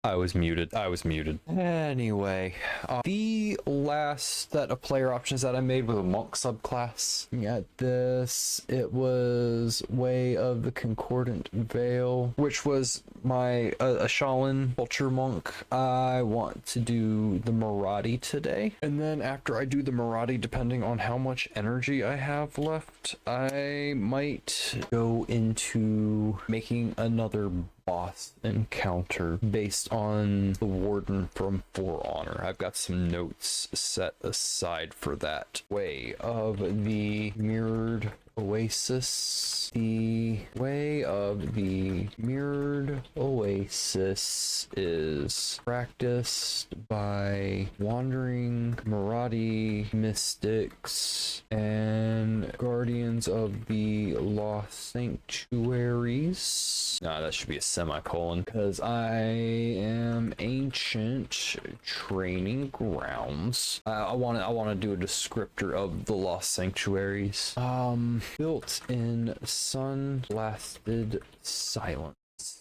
I was muted. Anyway, the last set of player options that I made was a monk subclass. Yeah, this, it was Way of the Concordant Veil, which was my a Shaolin culture monk. I want to do the Marathi today, and then after I do the Marathi, depending on how much energy I have left, I might go into making another boss encounter based on the warden from For Honor. I've got some notes set aside for that. Way of the Mirrored Oasis. The Way of the Mirrored Oasis is practiced by wandering Marathi mystics and guardians of the lost sanctuaries. Nah, that should be a semicolon, because I am ancient training grounds. I want to do a descriptor of the lost sanctuaries. Built in sun-blasted silence.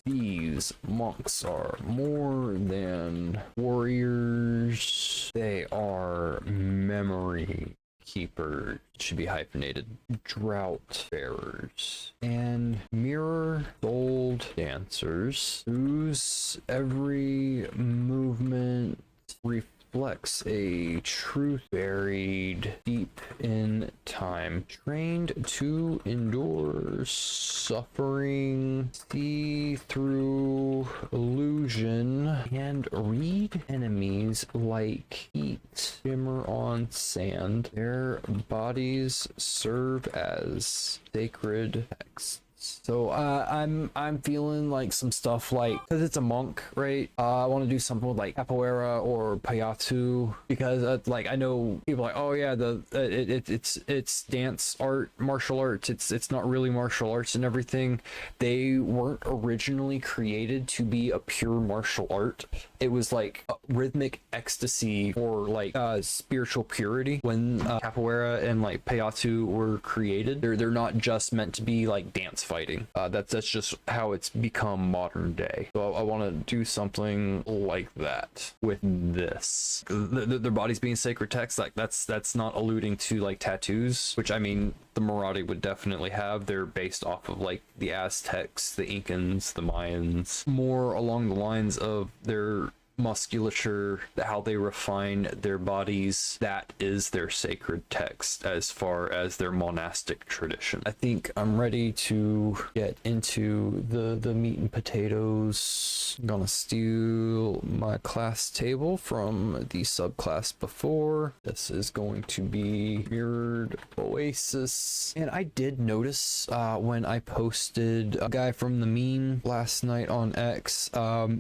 These monks are more than warriors. They are memory keepers, should be hyphenated, drought bearers, and mirror souled dancers whose every movement reflects a truth buried deep in time, trained to endure suffering, see through illusion, and read enemies like heat shimmer on sand. Their bodies serve as sacred texts. So I'm feeling like some stuff, like, because it's a monk, right? I want to do something with like capoeira or payatu, because like I know people are like, oh yeah, it's dance art, martial arts. It's not really martial arts and everything. They weren't originally created to be a pure martial art. It was like rhythmic ecstasy or like spiritual purity. When capoeira and like payatu were created, they're not just meant to be like dance fighting. That's just how it's become modern day. So I want to do something like that with this. Their bodies being sacred texts, like that's not alluding to like tattoos, which I mean the Marathi would definitely have. They're based off of like the Aztecs, the Incans, the Mayans, more along the lines of their musculature, how they refine their bodies. That is their sacred text as far as their monastic tradition. I think I'm ready to get into the meat and potatoes. I'm gonna steal my class table from the subclass before. This is going to be Mirrored Oasis. And I did notice when I posted a guy from the meme last night on X,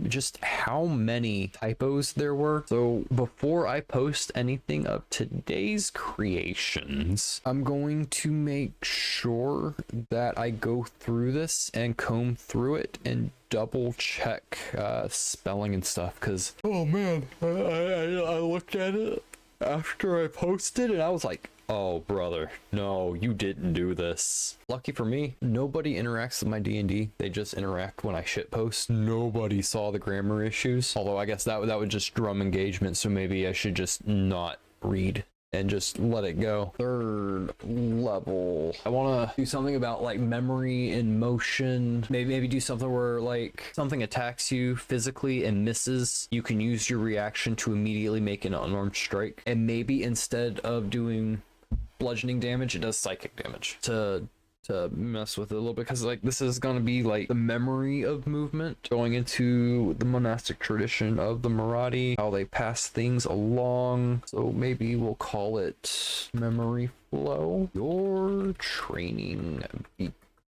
just how many typos there were. So before I post anything of today's creations, I'm going to make sure that I go through this and comb through it and double check spelling and stuff, because oh man, I looked at it after I posted and I was like, oh brother, no, you didn't do this. Lucky for me, nobody interacts with my D&D. They just interact when I shitpost. Nobody saw the grammar issues, although I guess that would just drum engagement, so maybe I should just not read and just let it go. Third level, I want to do something about like memory and motion. Maybe do something where like something attacks you physically and misses, you can use your reaction to immediately make an unarmed strike, and maybe instead of doing bludgeoning damage, it does psychic damage to mess with it a little bit, because like this is going to be like the memory of movement, going into the monastic tradition of the Marathi, how they pass things along. So maybe we'll call it memory flow. Your training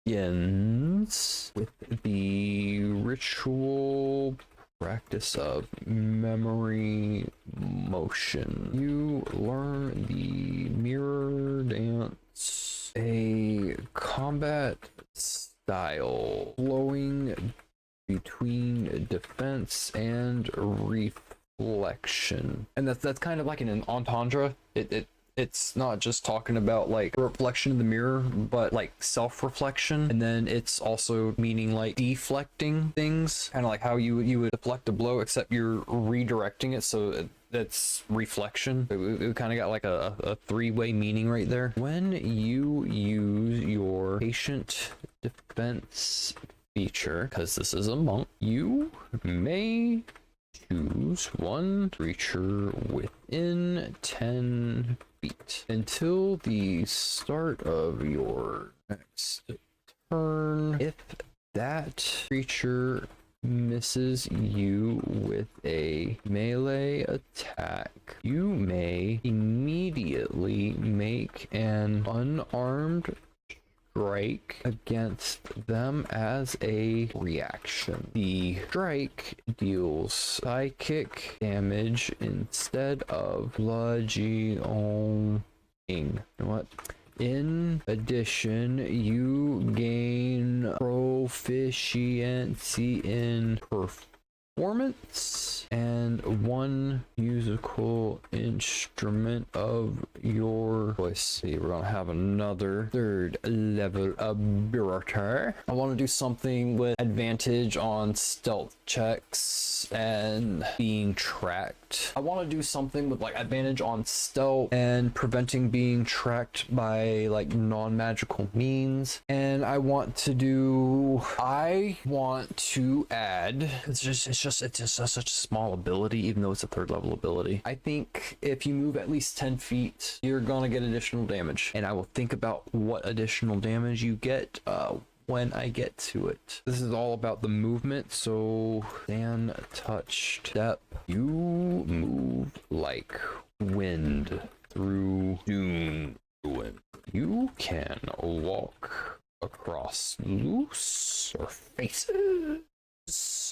begins with the ritual practice of memory motion. You learn the mirror dance, a combat style flowing between defense and reflection. And that's kind of like an entendre. It it's not just talking about like reflection in the mirror, but like self-reflection. And then it's also meaning like deflecting things, kind of like how you would deflect a blow, except you're redirecting it, so that's reflection. We kind of got like a three-way meaning right there. When you use your patient defense feature, because this is a monk, you may choose one creature within 10 feet until the start of your next turn. If that creature misses you with a melee attack, you may immediately make an unarmed strike against them as a reaction. The strike deals psychic damage instead of bludgeoning. You know what? In addition, you gain proficiency in performance and one musical instrument of your choice. See, we're gonna have another third level ability. I want to do something with advantage on stealth checks and being tracked. I want to do something with like advantage on stealth and preventing being tracked by like non-magical means. And I want to add, it's just such a small ability, even though it's a third level ability. I think if you move at least 10 feet, you're gonna get additional damage, and I will think about what additional damage you get when I get to it. This is all about the movement. So stand, touch, step. You move like wind through dune ruin. You can walk across loose surfaces.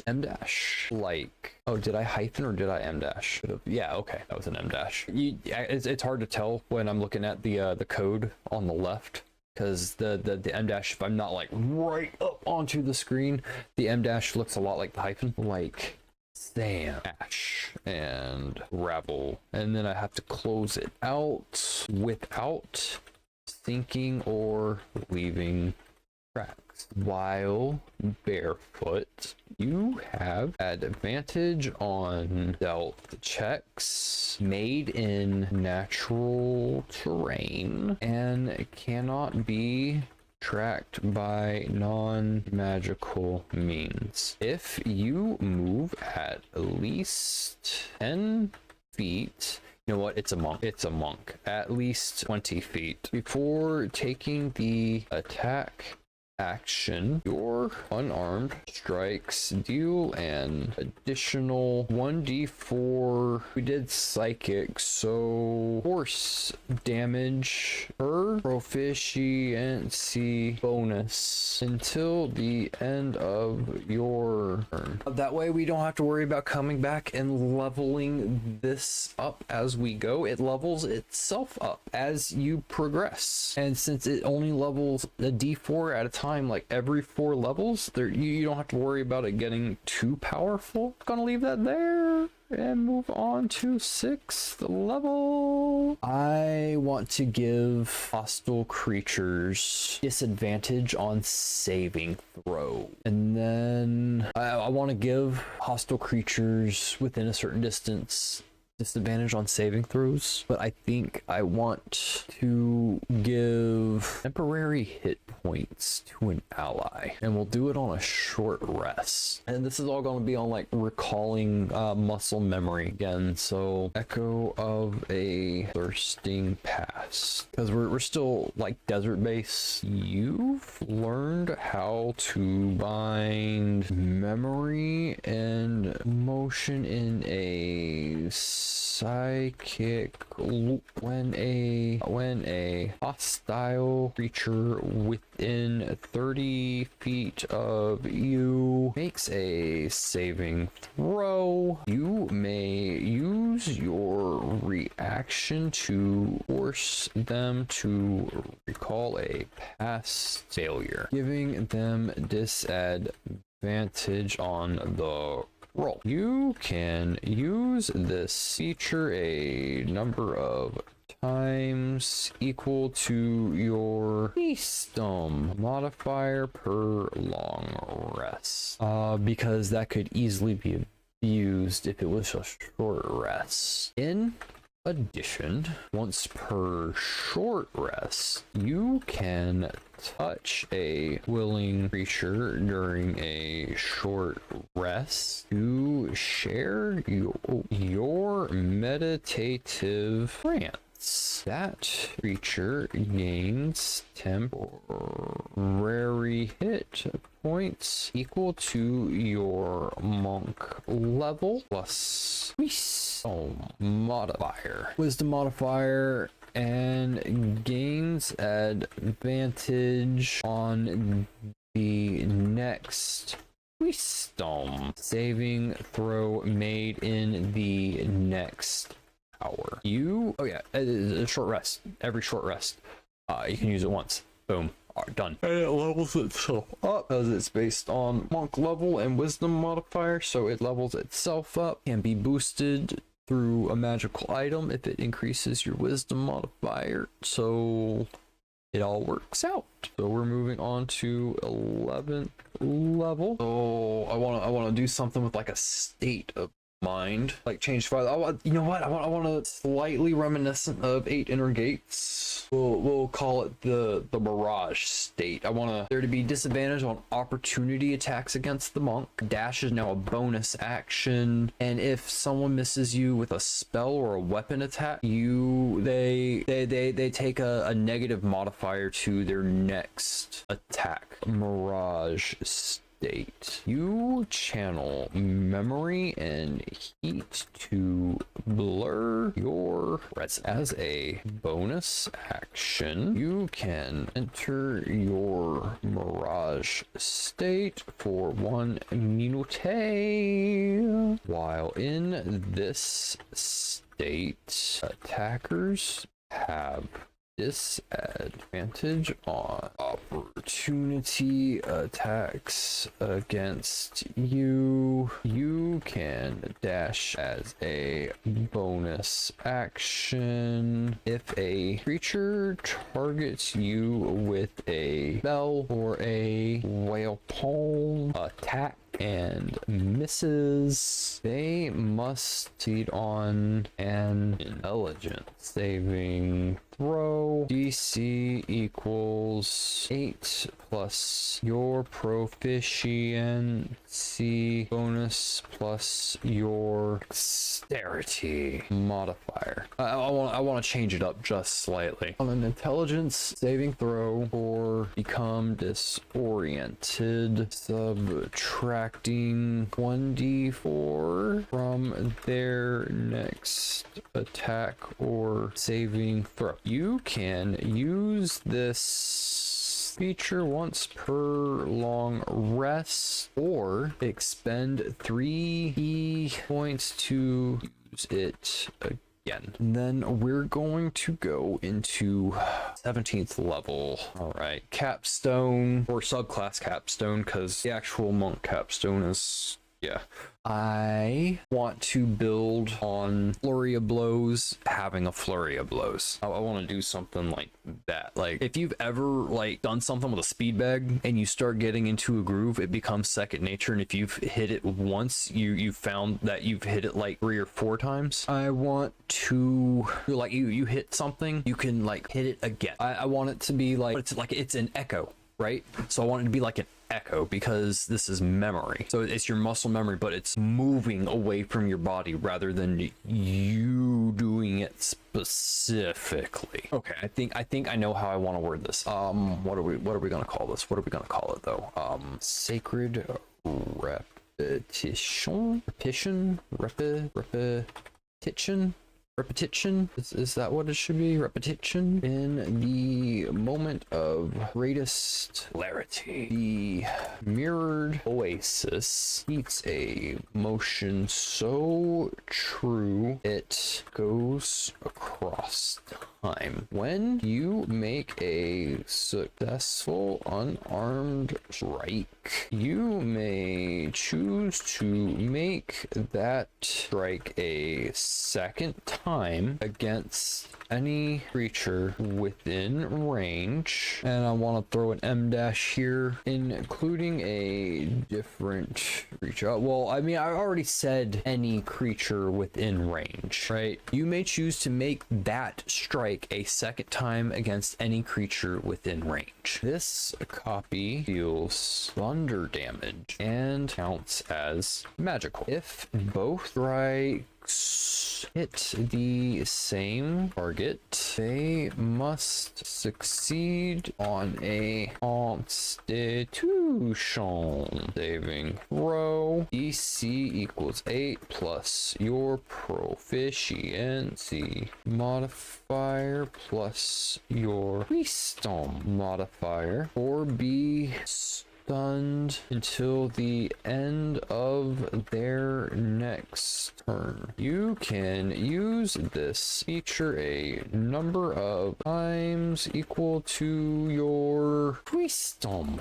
M dash, like, oh, did I hyphen or did I M dash? Yeah, okay, that was an M dash. It's hard to tell when I'm looking at the code on the left, because the M dash, if I'm not like right up onto the screen, the M dash looks a lot like the hyphen, like sand, ash, and gravel, and then I have to close it out without sinking or leaving tracks. While barefoot, you have advantage on stealth checks made in natural terrain and cannot be tracked by non-magical means. If you move at least 10 feet, you know what? It's a monk. At least 20 feet. Before taking the attack action, your unarmed strikes deal an additional 1d4. We did psychic, so force damage per proficiency bonus until the end of your turn. That way we don't have to worry about coming back and leveling this up as we go. It levels itself up as you progress, and since it only levels a d4 at a time, like every 4 levels, you don't have to worry about it getting too powerful. Gonna leave that there and move on to 6th level. I want to give hostile creatures disadvantage on saving throw, and then I want to give hostile creatures within a certain distance disadvantage on saving throws, but I think I want to give temporary hit points to an ally, and we'll do it on a short rest. And this is all going to be on like recalling muscle memory again, so echo of a thirsting past, because we're still like desert base. You've learned how to bind memory and motion in a psychic loop when a hostile creature within 30 feet of you makes a saving throw. You may use your reaction to force them to recall a past failure, giving them disadvantage on the roll. You can use this feature a number of times equal to your wisdom modifier per long rest. Because that could easily be abused if it was a short rest. In addition, once per short rest, you can touch a willing creature during a short rest to share your meditative trance. That creature gains temporary hit points equal to your monk level plus wisdom modifier. Wisdom modifier, and gains advantage on the next wisdom saving throw made in the next hour. A short rest. Every short rest, you can use it once. Boom. Done. And it levels itself up because it's based on monk level and wisdom modifier, so it levels itself up. Can be boosted through a magical item if it increases your wisdom modifier, so it all works out. So we're moving on to 11th level. So I want to do something with like a state of mind, like change fire. You know what? I want to slightly reminiscent of 8 Inner Gates. We'll call it the Mirage state. I want there to be disadvantage on opportunity attacks against the monk. Dash is now a bonus action, and if someone misses you with a spell or a weapon attack, they take a negative modifier to their next attack. Mirage state. You channel memory and heat to blur your rest. As a bonus action, you can enter your mirage state for 1 minute. While in this state, attackers have disadvantage on opportunity attacks against you. You can dash as a bonus action. If a creature targets you with a spell or a whale palm attack and misses, they must succeed on an intelligence saving throw. DC equals 8 plus your proficiency bonus plus your dexterity modifier. I want to change it up just slightly. On an intelligence saving throw or become disoriented, subtracting 1d4 from their next attack or saving throw. You can use this feature once per long rest or expend 3 points to use it again. And then we're going to go into 17th level. All right, capstone or subclass capstone, because the actual monk capstone is, yeah. I want to build on flurry of blows, having a flurry of blows. I want to do something like that. Like if you've ever like done something with a speed bag and you start getting into a groove, it becomes second nature. And if you've hit it once, you found that you've hit it like 3 or 4 times. I want to like you hit something, you can like hit it again. I want it to be like, it's an echo, right? So I want it to be like an echo because this is memory. So it's your muscle memory, but it's moving away from your body rather than you doing it specifically. Okay, I think I know how I want to word this. What are we gonna call this? What are we gonna call it though? Sacred repetition. Repetition? Is that what it should be? Repetition? In the moment of greatest clarity, the mirrored oasis meets a motion so true it goes across time. When you make a successful unarmed strike, you may choose to make that strike a second time against any creature within range. And I want to throw an M dash here, including a different creature. Well, I mean, I already said any creature within range, right? You may choose to make that strike a second time against any creature within range. This copy deals thunder damage and counts as magical. If both strikes hit the same target, they must succeed on a Constitution saving throw. DC equals 8 plus your proficiency modifier plus your wisdom modifier, or be stunned until the end of their next turn. You can use this feature a number of times equal to your wisdom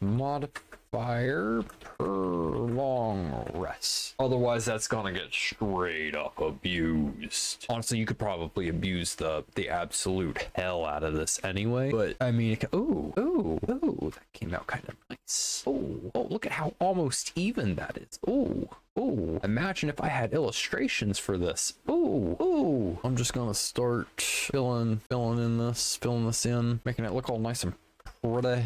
modifier per long rest. Otherwise, that's gonna get straight up abused. Honestly, you could probably abuse the absolute hell out of this anyway. But I mean, that came out kind of nice. Oh, look at how almost even that is. Oh, imagine if I had illustrations for this. Oh, I'm just gonna start filling this in, making it look all nice and pretty.